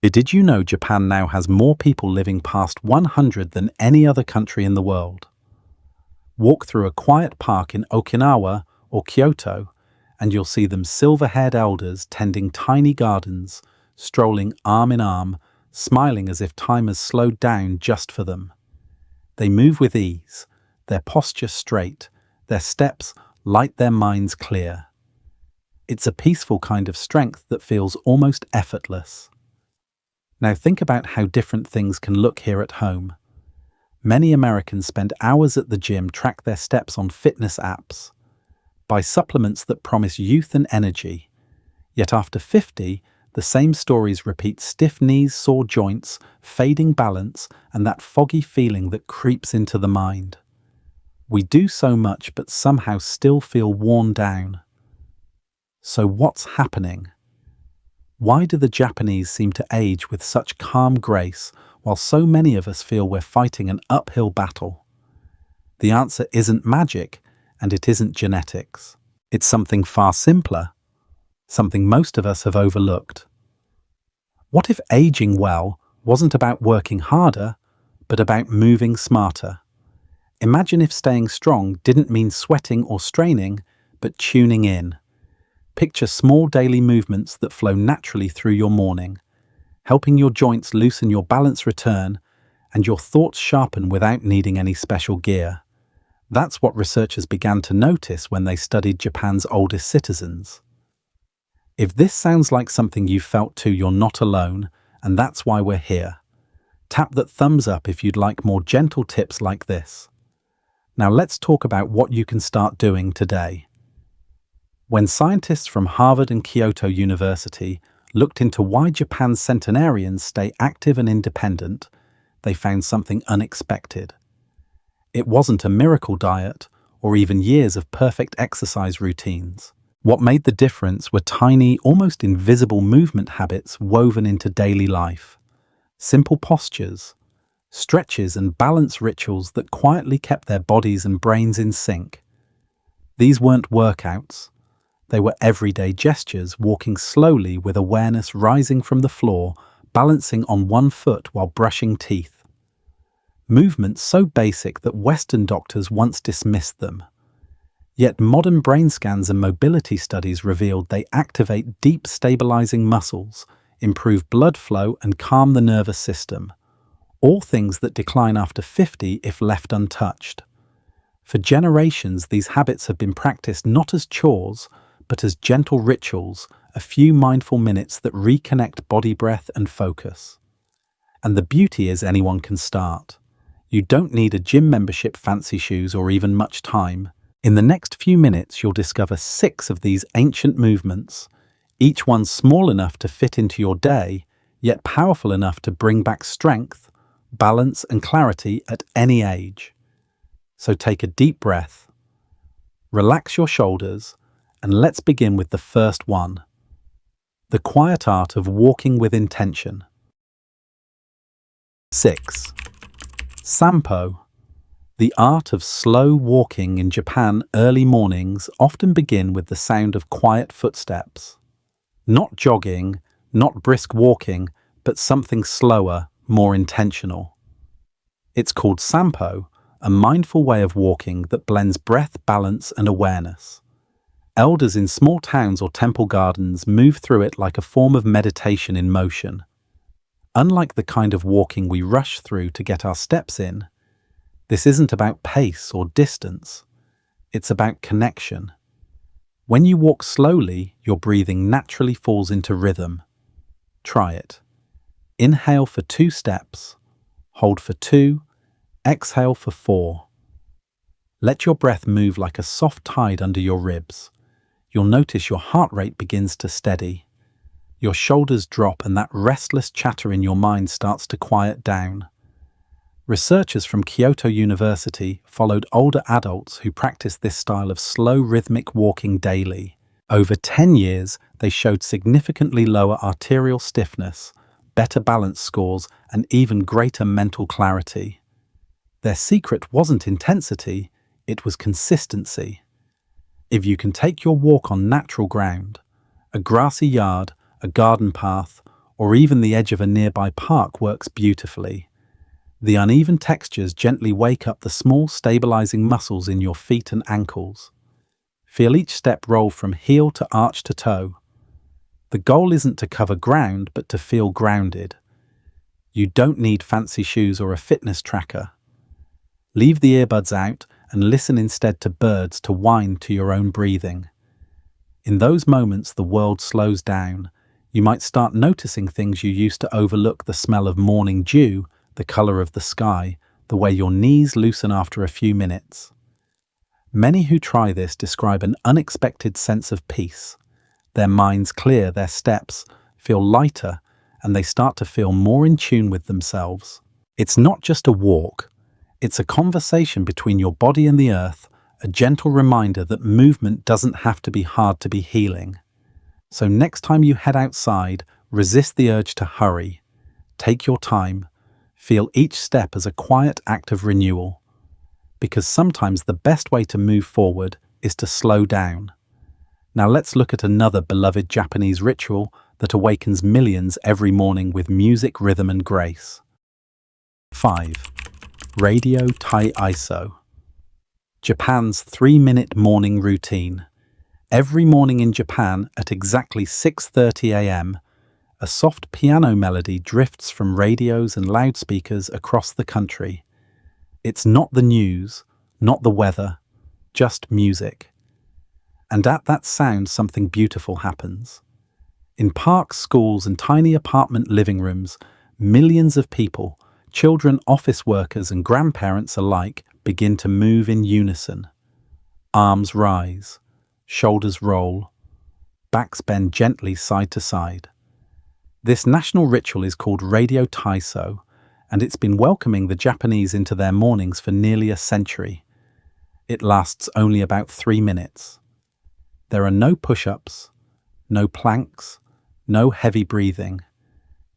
Did you know Japan now has more people living past 100 than any other country in the world? Walk through a quiet park in Okinawa or Kyoto, and you'll see them silver-haired elders tending tiny gardens, strolling arm in arm, smiling as if time has slowed down just for them. They move with ease, their posture straight, their steps light, their minds clear. It's a peaceful kind of strength that feels almost effortless. Now think about how different things can look here at home. Many Americans spend hours at the gym, track their steps on fitness apps, buy supplements that promise youth and energy. Yet after 50, the same stories repeat: stiff knees, sore joints, fading balance, and that foggy feeling that creeps into the mind. We do so much but somehow still feel worn down. So what's happening? Why do the Japanese seem to age with such calm grace, while so many of us feel we're fighting an uphill battle? The answer isn't magic, and it isn't genetics. It's something far simpler, something most of us have overlooked. What if aging well wasn't about working harder, but about moving smarter? Imagine if staying strong didn't mean sweating or straining, but tuning in. Picture small daily movements that flow naturally through your morning, helping your joints loosen, your balance return, and your thoughts sharpen without needing any special gear. That's what researchers began to notice when they studied Japan's oldest citizens. If this sounds like something you felt too, you're not alone, and that's why we're here. Tap that thumbs up if you'd like more gentle tips like this. Now let's talk about what you can start doing today. When scientists from Harvard and Kyoto University looked into why Japan's centenarians stay active and independent, they found something unexpected. It wasn't a miracle diet or even years of perfect exercise routines. What made the difference were tiny, almost invisible movement habits woven into daily life. Simple postures, stretches and balance rituals that quietly kept their bodies and brains in sync. These weren't workouts. They were everyday gestures, walking slowly with awareness, rising from the floor, balancing on one foot while brushing teeth. Movements so basic that Western doctors once dismissed them. Yet modern brain scans and mobility studies revealed they activate deep, stabilizing muscles, improve blood flow, and calm the nervous system. All things that decline after 50 if left untouched. For generations, these habits have been practiced not as chores, but as gentle rituals, a few mindful minutes that reconnect body, breath, and focus. And the beauty is anyone can start. You don't need a gym membership, fancy shoes, or even much time. In the next few minutes, you'll discover 6 of these ancient movements, each one small enough to fit into your day, yet powerful enough to bring back strength, balance, and clarity at any age. So take a deep breath, relax your shoulders, and let's begin with the first one. The quiet art of walking with intention. 6. Sampo. The art of slow walking. In Japan, early mornings often begin with the sound of quiet footsteps. Not jogging, not brisk walking, but something slower, more intentional. It's called Sampo, a mindful way of walking that blends breath, balance, and awareness. Elders in small towns or temple gardens move through it like a form of meditation in motion. Unlike the kind of walking we rush through to get our steps in, this isn't about pace or distance. It's about connection. When you walk slowly, your breathing naturally falls into rhythm. Try it. Inhale for 2 steps, hold for 2, exhale for 4. Let your breath move like a soft tide under your ribs. You'll notice your heart rate begins to steady. Your shoulders drop and that restless chatter in your mind starts to quiet down. Researchers from Kyoto University followed older adults who practiced this style of slow, rhythmic walking daily. Over 10 years, they showed significantly lower arterial stiffness, better balance scores, and even greater mental clarity. Their secret wasn't intensity, it was consistency. If you can take your walk on natural ground, a grassy yard, a garden path, or even the edge of a nearby park works beautifully. The uneven textures gently wake up the small stabilizing muscles in your feet and ankles. Feel each step roll from heel to arch to toe. The goal isn't to cover ground, but to feel grounded. You don't need fancy shoes or a fitness tracker. Leave the earbuds out and listen instead to birds to wind to your own breathing. In those moments, the world slows down. You might start noticing things you used to overlook: the smell of morning dew, the color of the sky, the way your knees loosen after a few minutes. Many who try this describe an unexpected sense of peace. Their minds clear, their steps feel lighter, and they start to feel more in tune with themselves. It's not just a walk, it's a conversation between your body and the earth, a gentle reminder that movement doesn't have to be hard to be healing. So next time you head outside, resist the urge to hurry. Take your time. Feel each step as a quiet act of renewal. Because sometimes the best way to move forward is to slow down. Now let's look at another beloved Japanese ritual that awakens millions every morning with music, rhythm, and grace. 5. Radio Tai-Iso. Japan's 3-minute morning routine. Every morning in Japan at exactly 6:30 a.m., a soft piano melody drifts from radios and loudspeakers across the country. It's not the news, not the weather, just music. And at that sound, something beautiful happens. In parks, schools, and tiny apartment living rooms, millions of people, children, office workers, and grandparents alike, begin to move in unison. Arms rise, shoulders roll, backs bend gently side to side. This national ritual is called Radio Tai-So, and it's been welcoming the Japanese into their mornings for nearly a century. It lasts only about 3 minutes. There are no push-ups, no planks, no heavy breathing,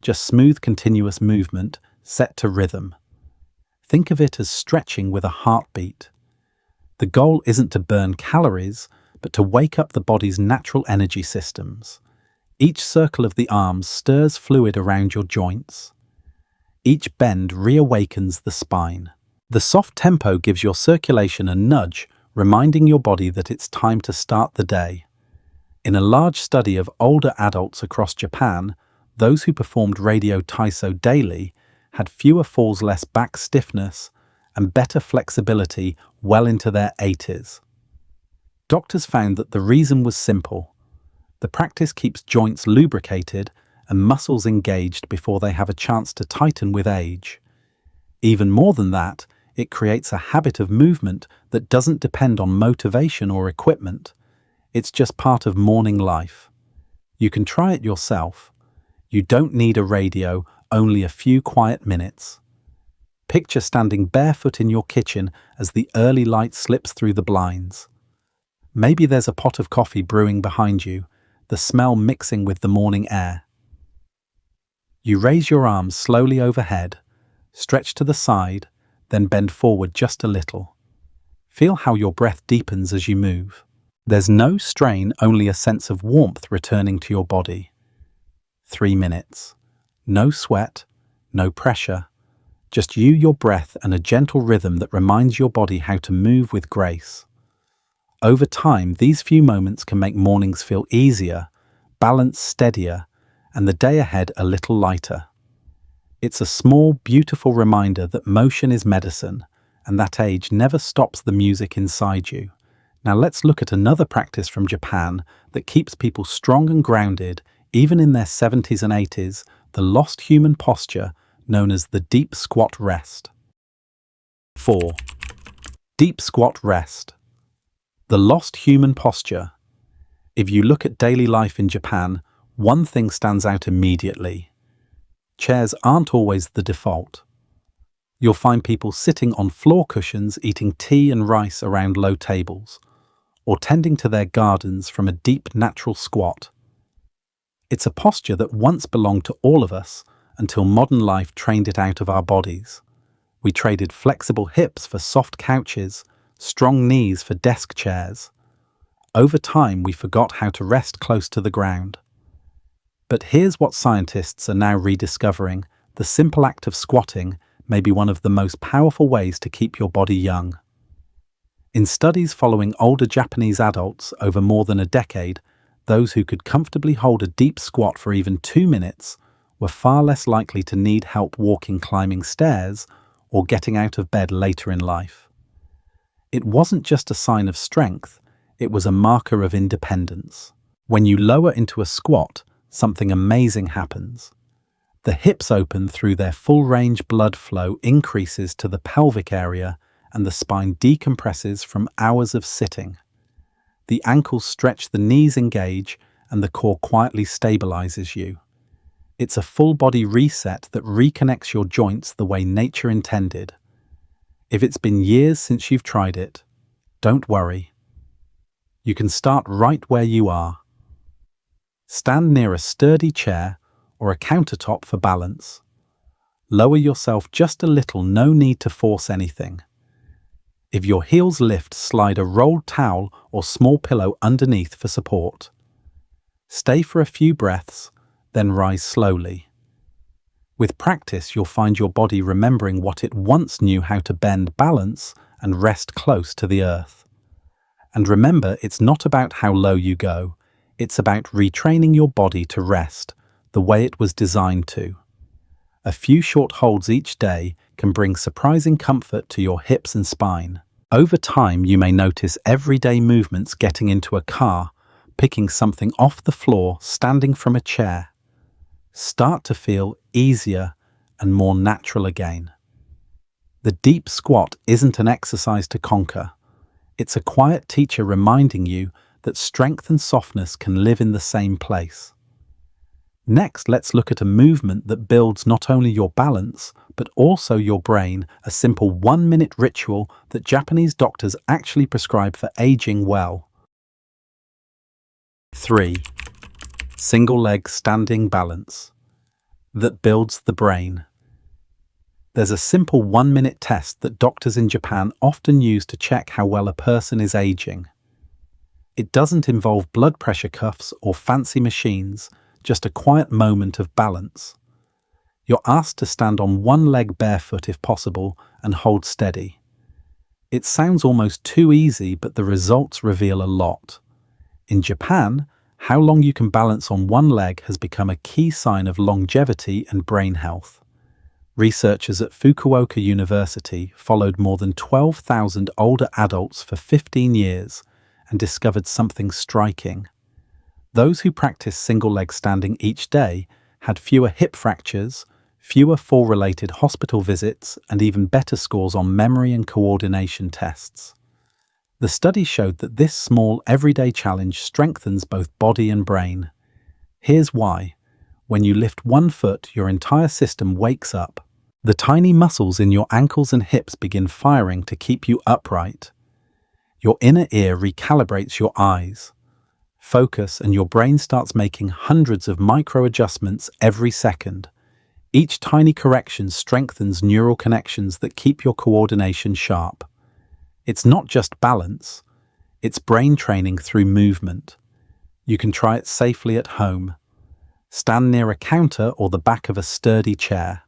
just smooth continuous movement set to rhythm. Think of it as stretching with a heartbeat. The goal isn't to burn calories, but to wake up the body's natural energy systems. Each circle of the arms stirs fluid around your joints. Each bend reawakens the spine. The soft tempo gives your circulation a nudge, reminding your body that it's time to start the day. In a large study of older adults across Japan, those who performed Radio Tai-So daily had fewer falls, less back stiffness, and better flexibility well into their 80s. Doctors found that the reason was simple. The practice keeps joints lubricated and muscles engaged before they have a chance to tighten with age. Even more than that, it creates a habit of movement that doesn't depend on motivation or equipment. It's just part of morning life. You can try it yourself. You don't need a radio, only a few quiet minutes. Picture standing barefoot in your kitchen as the early light slips through the blinds. Maybe there's a pot of coffee brewing behind you, the smell mixing with the morning air. You raise your arms slowly overhead, stretch to the side, then bend forward just a little. Feel how your breath deepens as you move. There's no strain, only a sense of warmth returning to your body. 3 minutes. No sweat, no pressure. Just you, your breath, and a gentle rhythm that reminds your body how to move with grace. Over time, these few moments can make mornings feel easier, balance steadier, and the day ahead a little lighter. It's a small, beautiful reminder that motion is medicine, and that age never stops the music inside you. Now let's look at another practice from Japan that keeps people strong and grounded, even in their 70s and 80s, the lost human posture known as the deep squat rest. 4. Deep squat rest. The lost human posture. If you look at daily life in Japan, one thing stands out immediately. Chairs aren't always the default. You'll find people sitting on floor cushions eating tea and rice around low tables, or tending to their gardens from a deep natural squat. It's a posture that once belonged to all of us until modern life trained it out of our bodies. We traded flexible hips for soft couches, strong knees for desk chairs. Over time, we forgot how to rest close to the ground. But here's what scientists are now rediscovering: the simple act of squatting may be one of the most powerful ways to keep your body young. In studies following older Japanese adults over more than a decade, those who could comfortably hold a deep squat for even 2 minutes were far less likely to need help walking, climbing stairs, or getting out of bed later in life. It wasn't just a sign of strength, it was a marker of independence. When you lower into a squat, something amazing happens. The hips open through their full-range, blood flow increases to the pelvic area, and the spine decompresses from hours of sitting. The ankles stretch, the knees engage, and the core quietly stabilizes you. It's a full-body reset that reconnects your joints the way nature intended. If it's been years since you've tried it, don't worry. You can start right where you are. Stand near a sturdy chair or a countertop for balance. Lower yourself just a little, no need to force anything. If your heels lift, slide a rolled towel or small pillow underneath for support. Stay for a few breaths, then rise slowly. With practice, you'll find your body remembering what it once knew: how to bend, balance, and rest close to the earth. And remember, it's not about how low you go, it's about retraining your body to rest the way it was designed to. A few short holds each day can bring surprising comfort to your hips and spine. Over time, you may notice everyday movements: getting into a car, picking something off the floor, standing from a chair, start to feel easier and more natural again. The deep squat isn't an exercise to conquer. It's a quiet teacher reminding you that strength and softness can live in the same place. Next, let's look at a movement that builds not only your balance, but also your brain, a simple 1-minute ritual that Japanese doctors actually prescribe for aging well. 3. Single leg standing balance that builds the brain. There's a simple 1-minute test that doctors in Japan often use to check how well a person is aging. It doesn't involve blood pressure cuffs or fancy machines, just a quiet moment of balance. You're asked to stand on one leg barefoot if possible and hold steady. It sounds almost too easy, but the results reveal a lot. In Japan, how long you can balance on one leg has become a key sign of longevity and brain health. Researchers at Fukuoka University followed more than 12,000 older adults for 15 years and discovered something striking. Those who practiced single-leg standing each day had fewer hip fractures, fewer fall-related hospital visits, and even better scores on memory and coordination tests. The study showed that this small, everyday challenge strengthens both body and brain. Here's why. When you lift one foot, your entire system wakes up. The tiny muscles in your ankles and hips begin firing to keep you upright. Your inner ear recalibrates your eyes, focus, and your brain starts making hundreds of micro adjustments every second. Each tiny correction strengthens neural connections that keep your coordination sharp. It's not just balance, it's brain training through movement. You can try it safely at home. Stand near a counter or the back of a sturdy chair.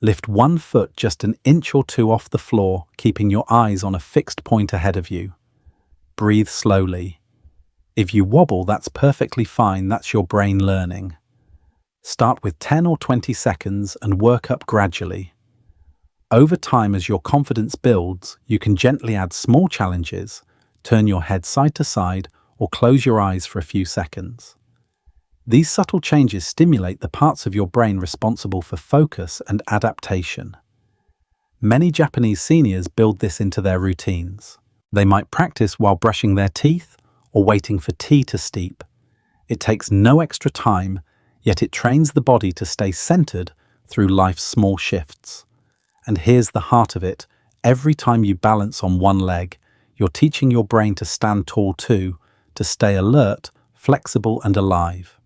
Lift one foot just an inch or two off the floor, keeping your eyes on a fixed point ahead of you. Breathe slowly. If you wobble, that's perfectly fine, that's your brain learning. Start with 10 or 20 seconds and work up gradually. Over time, as your confidence builds, you can gently add small challenges, turn your head side to side, or close your eyes for a few seconds. These subtle changes stimulate the parts of your brain responsible for focus and adaptation. Many Japanese seniors build this into their routines. They might practice while brushing their teeth or waiting for tea to steep. It takes no extra time, yet it trains the body to stay centered through life's small shifts. And here's the heart of it: every time you balance on one leg, you're teaching your brain to stand tall too, to stay alert, flexible, and alive.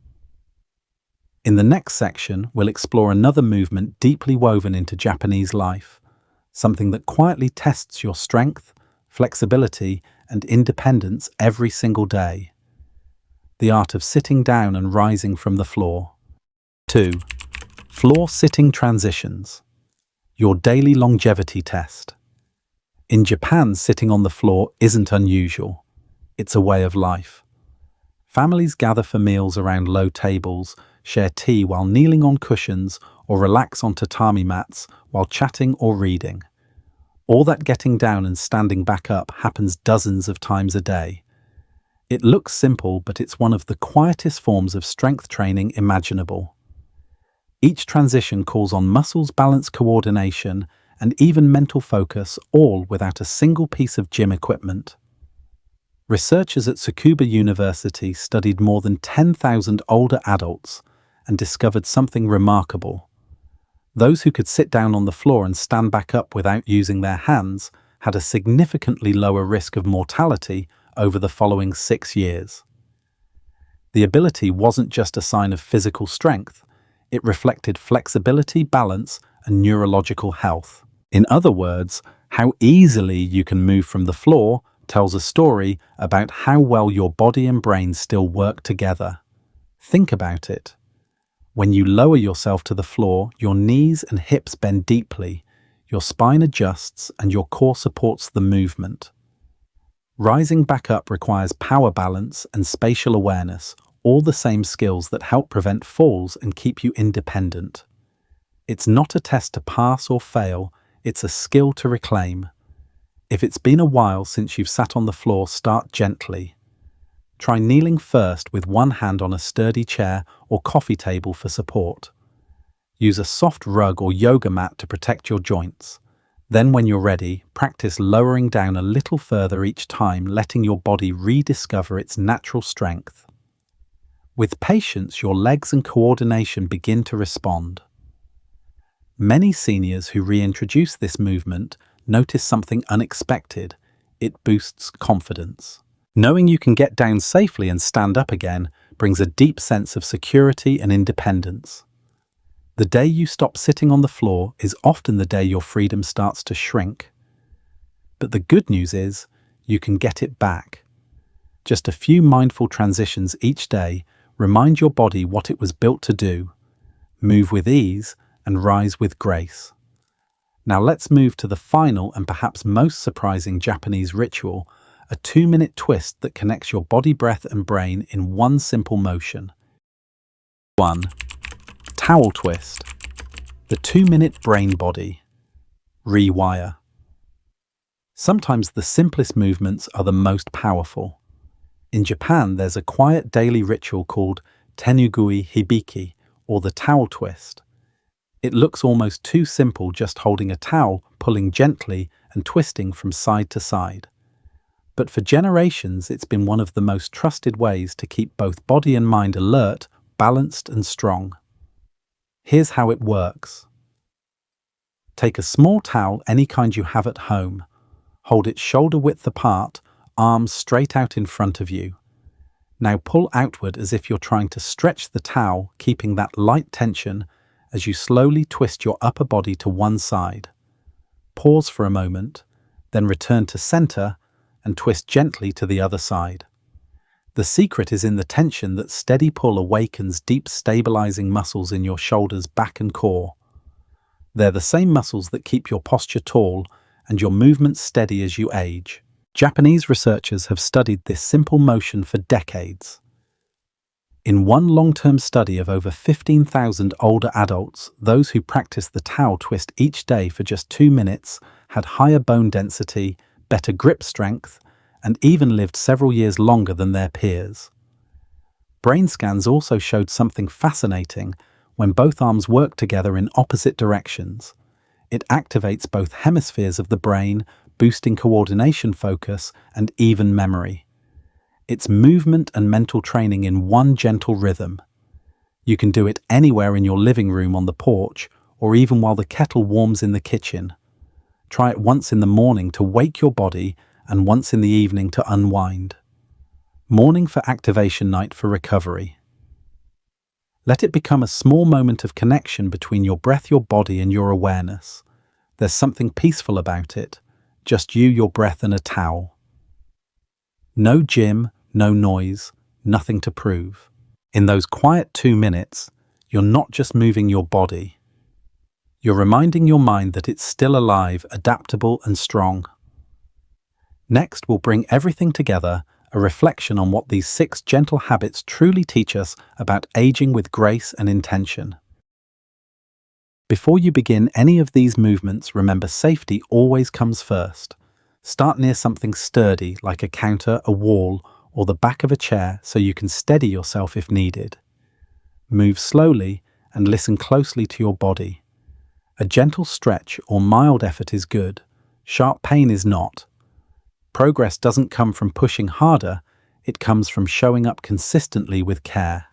In the next section, we'll explore another movement deeply woven into Japanese life, something that quietly tests your strength, flexibility, and independence every single day. the art of sitting down and rising from the floor. 2. Floor sitting transitions. Your daily longevity test. In Japan, sitting on the floor isn't unusual. It's a way of life. Families gather for meals around low tables, share tea while kneeling on cushions, or relax on tatami mats while chatting or reading. All that getting down and standing back up happens dozens of times a day. It looks simple, but it's one of the quietest forms of strength training imaginable. Each transition calls on muscles, balance, coordination, and even mental focus, all without a single piece of gym equipment. Researchers at Tsukuba University studied more than 10,000 older adults and discovered something remarkable. Those who could sit down on the floor and stand back up without using their hands had a significantly lower risk of mortality over the following 6 years. The ability wasn't just a sign of physical strength, it reflected flexibility, balance, and neurological health. In other words, how easily you can move from the floor tells a story about how well your body and brain still work together. Think about it. When you lower yourself to the floor, your knees and hips bend deeply, your spine adjusts, and your core supports the movement. Rising back up requires power balance and spatial awareness, all the same skills that help prevent falls and keep you independent. It's not a test to pass or fail, it's a skill to reclaim. If it's been a while since you've sat on the floor, start gently. Try kneeling first with one hand on a sturdy chair or coffee table for support. Use a soft rug or yoga mat to protect your joints. Then when you're ready, practice lowering down a little further each time, letting your body rediscover its natural strength. With patience, your legs and coordination begin to respond. Many seniors who reintroduce this movement notice something unexpected. It boosts confidence. Knowing you can get down safely and stand up again brings a deep sense of security and independence. The day you stop sitting on the floor is often the day your freedom starts to shrink. But the good news is, you can get it back. Just a few mindful transitions each day remind your body what it was built to do. Move with ease and rise with grace. Now let's move to the final and perhaps most surprising Japanese ritual, a 2-minute twist that connects your body, breath, and brain in one simple motion. 1. Towel twist. The 2-minute brain body. Rewire. Sometimes the simplest movements are the most powerful. In Japan, there's a quiet daily ritual called tenugui hibiki, or the towel twist. It looks almost too simple, just holding a towel, pulling gently, and twisting from side to side. But for generations, it's been one of the most trusted ways to keep both body and mind alert, balanced, and strong. Here's how it works. Take a small towel, any kind you have at home. Hold it shoulder width apart, arms straight out in front of you. Now pull outward as if you're trying to stretch the towel, keeping that light tension as you slowly twist your upper body to one side. Pause for a moment, then return to center and twist gently to the other side. The secret is in the tension. That steady pull awakens deep, stabilizing muscles in your shoulders, back, and core. They're the same muscles that keep your posture tall and your movements steady as you age. Japanese researchers have studied this simple motion for decades. In one long-term study of over 15,000 older adults, those who practiced the towel twist each day for just 2 minutes had higher bone density, better grip strength, and even lived several years longer than their peers. Brain scans also showed something fascinating. When both arms work together in opposite directions, it activates both hemispheres of the brain, boosting coordination, focus, and even memory. It's movement and mental training in one gentle rhythm. You can do it anywhere in your living room, on the porch, or even while the kettle warms in the kitchen. Try it once in the morning to wake your body and once in the evening to unwind. Morning for activation, night for recovery. Let it become a small moment of connection between your breath, your body, and your awareness. There's something peaceful about it. Just you, your breath, and a towel. No gym, no noise, nothing to prove. In those quiet 2 minutes, you're not just moving your body. You're reminding your mind that it's still alive, adaptable and strong. Next, we'll bring everything together, a reflection on what these 6 gentle habits truly teach us about aging with grace and intention. Before you begin any of these movements, remember safety always comes first. Start near something sturdy like a counter, a wall, or the back of a chair so you can steady yourself if needed. Move slowly and listen closely to your body. A gentle stretch or mild effort is good. Sharp pain is not. Progress doesn't come from pushing harder, it comes from showing up consistently with care.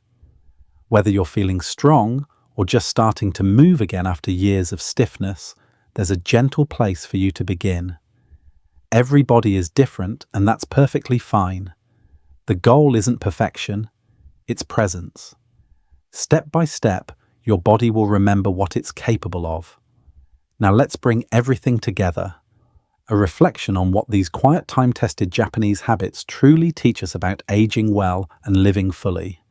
Whether you're feeling strong or just starting to move again after years of stiffness, there's a gentle place for you to begin. Every body is different, and that's perfectly fine. The goal isn't perfection, it's presence. Step by step, your body will remember what it's capable of. Now let's bring everything together. A reflection on what these quiet time-tested Japanese habits truly teach us about aging well and living fully.